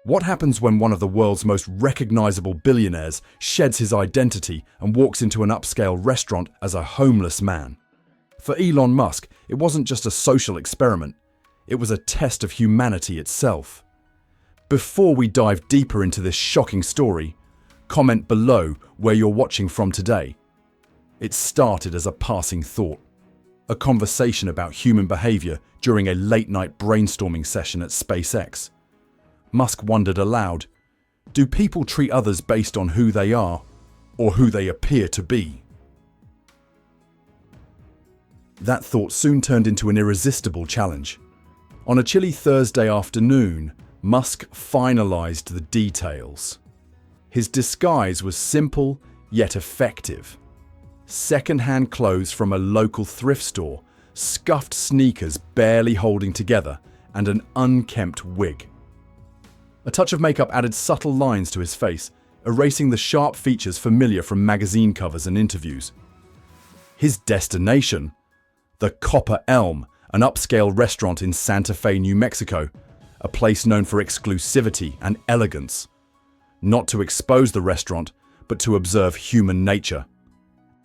What happens when one of the world's most recognizable billionaires sheds his identity and walks into an upscale restaurant as a homeless man? For Elon Musk, it wasn't just a social experiment. It was a test of humanity itself. Before we dive deeper into this shocking story, comment below where you're watching from today. It started as a passing thought, a conversation about human behavior during a late-night brainstorming session at SpaceX. Musk wondered aloud, do people treat others based on who they are or who they appear to be? That thought soon turned into an irresistible challenge. On a chilly Thursday afternoon, Musk finalized the details. His disguise was simple yet effective. Second-hand clothes from a local thrift store, scuffed sneakers barely holding together, and an unkempt wig. A touch of makeup added subtle lines to his face, erasing the sharp features familiar from magazine covers and interviews. His destination? The Copper Elm, an upscale restaurant in Santa Fe, New Mexico, a place known for exclusivity and elegance. Not to expose the restaurant, but to observe human nature.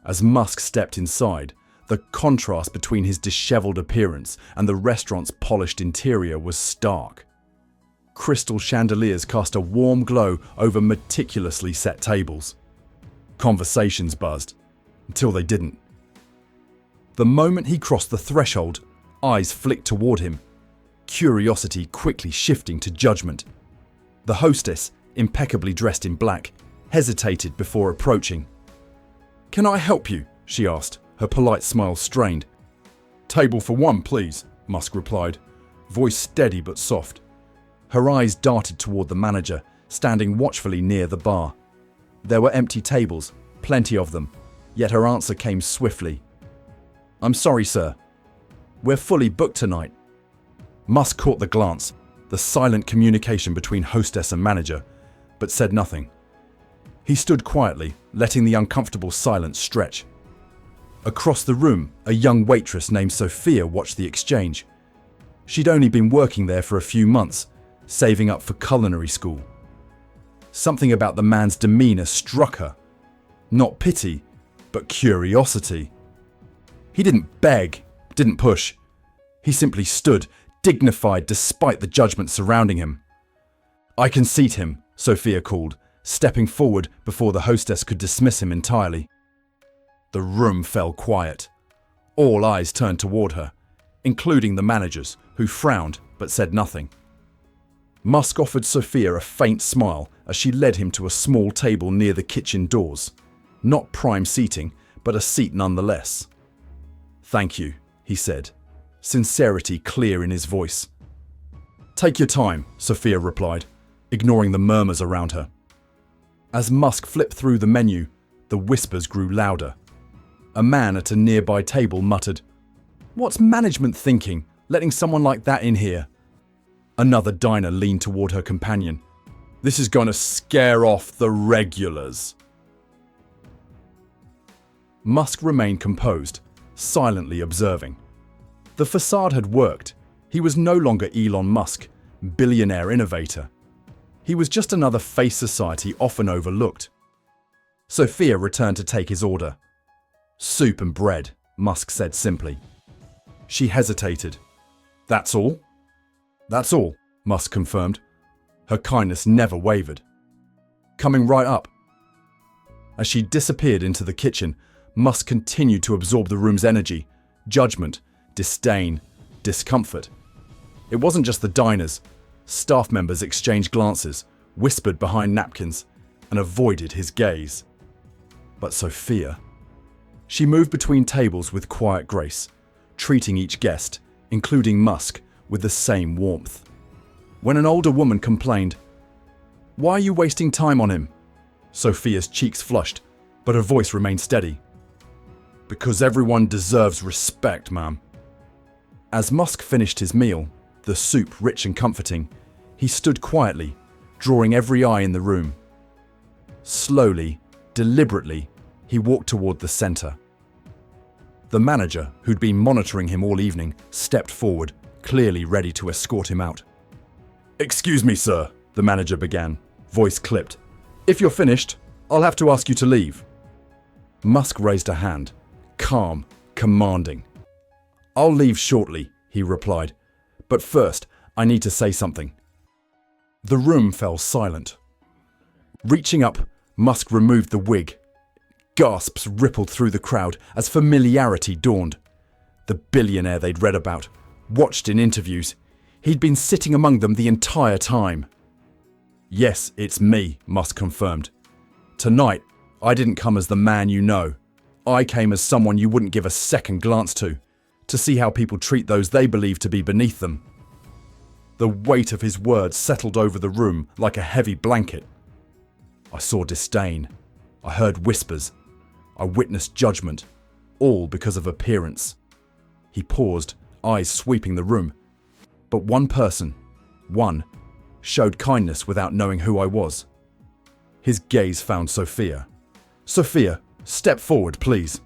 As Musk stepped inside, the contrast between his disheveled appearance and the restaurant's polished interior was stark. Crystal chandeliers cast a warm glow over meticulously set tables. Conversations buzzed, until they didn't. The moment he crossed the threshold, eyes flicked toward him, curiosity quickly shifting to judgment. The hostess, impeccably dressed in black, hesitated before approaching. "Can I help you?" she asked, her polite smile strained. "Table for one, please," Musk replied, voice steady but soft. Her eyes darted toward the manager, standing watchfully near the bar. There were empty tables, plenty of them, yet her answer came swiftly. "I'm sorry, sir. We're fully booked tonight." Musk caught the glance, the silent communication between hostess and manager, but said nothing. He stood quietly, letting the uncomfortable silence stretch. Across the room, a young waitress named Sophia watched the exchange. She'd only been working there for a few months, saving up for culinary school. Something about the man's demeanor struck her. Not pity, but curiosity. He didn't beg, didn't push. He simply stood, dignified despite the judgment surrounding him. "I can seat him," Sophia called, stepping forward before the hostess could dismiss him entirely. The room fell quiet. All eyes turned toward her, including the managers, who frowned but said nothing. Musk offered Sophia a faint smile as she led him to a small table near the kitchen doors. Not prime seating, but a seat nonetheless. "Thank you," he said, sincerity clear in his voice. "Take your time," Sophia replied, ignoring the murmurs around her. As Musk flipped through the menu, the whispers grew louder. A man at a nearby table muttered, "What's management thinking, letting someone like that in here?" Another diner leaned toward her companion. "This is going to scare off the regulars." Musk remained composed, silently observing. The facade had worked. He was no longer Elon Musk, billionaire innovator. He was just another face society often overlooked. Sophia returned to take his order. "Soup and bread," Musk said simply. She hesitated. "That's all?" "That's all," Musk confirmed. Her kindness never wavered. "Coming right up." As she disappeared into the kitchen, Musk continued to absorb the room's energy, judgment, disdain, discomfort. It wasn't just the diners. Staff members exchanged glances, whispered behind napkins, and avoided his gaze. But Sophia. She moved between tables with quiet grace, treating each guest, including Musk, with the same warmth. When an older woman complained, "Why are you wasting time on him?" Sophia's cheeks flushed, but her voice remained steady. "Because everyone deserves respect, ma'am." As Musk finished his meal, the soup rich and comforting, he stood quietly, drawing every eye in the room. Slowly, deliberately, he walked toward the center. The manager, who'd been monitoring him all evening, stepped forward, clearly ready to escort him out. "Excuse me, sir," the manager began, voice clipped. "If you're finished, I'll have to ask you to leave." Musk raised a hand, calm, commanding. "I'll leave shortly," he replied. "But first, I need to say something." The room fell silent. Reaching up, Musk removed the wig. Gasps rippled through the crowd as familiarity dawned. The billionaire they'd read about, watched in interviews, he'd been sitting among them the entire time. "Yes, it's me," Musk confirmed. "Tonight, I didn't come as the man you know. I came as someone you wouldn't give a second glance to see how people treat those they believe to be beneath them." The weight of his words settled over the room like a heavy blanket. I saw disdain. I heard whispers. I witnessed judgment, all because of appearance. He paused, eyes sweeping the room. But one person, showed kindness without knowing who I was. His gaze found Sophia. "Sophia, step forward, please."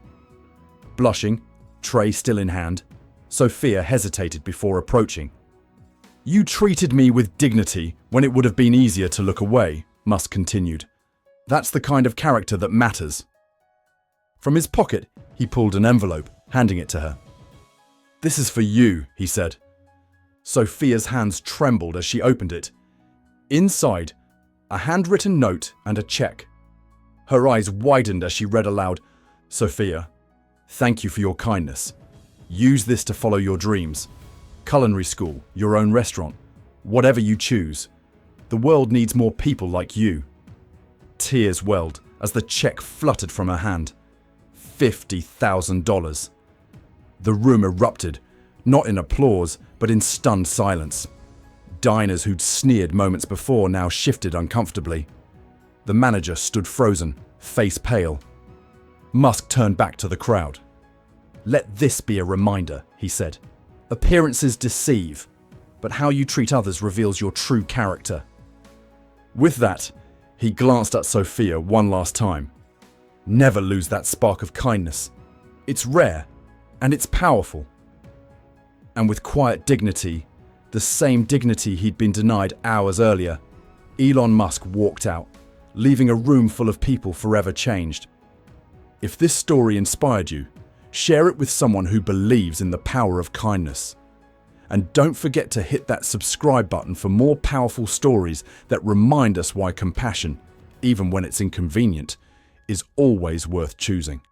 Blushing, tray still in hand, Sophia hesitated before approaching. "You treated me with dignity when it would have been easier to look away," Musk continued. "That's the kind of character that matters." From his pocket, he pulled an envelope, handing it to her. "This is for you," he said. Sophia's hands trembled as she opened it. Inside, a handwritten note and a check. Her eyes widened as she read aloud, "Sophia, thank you for your kindness. Use this to follow your dreams. Culinary school, your own restaurant, whatever you choose. The world needs more people like you." Tears welled as the check fluttered from her hand. $50,000. The room erupted, not in applause, but in stunned silence. Diners who'd sneered moments before now shifted uncomfortably. The manager stood frozen, face pale. Musk turned back to the crowd. "Let this be a reminder," he said. "Appearances deceive, but how you treat others reveals your true character." With that, he glanced at Sophia one last time. "Never lose that spark of kindness. It's rare, and it's powerful." And with quiet dignity, the same dignity he'd been denied hours earlier, Elon Musk walked out, leaving a room full of people forever changed. If this story inspired you, share it with someone who believes in the power of kindness. And don't forget to hit that subscribe button for more powerful stories that remind us why compassion, even when it's inconvenient, is always worth choosing.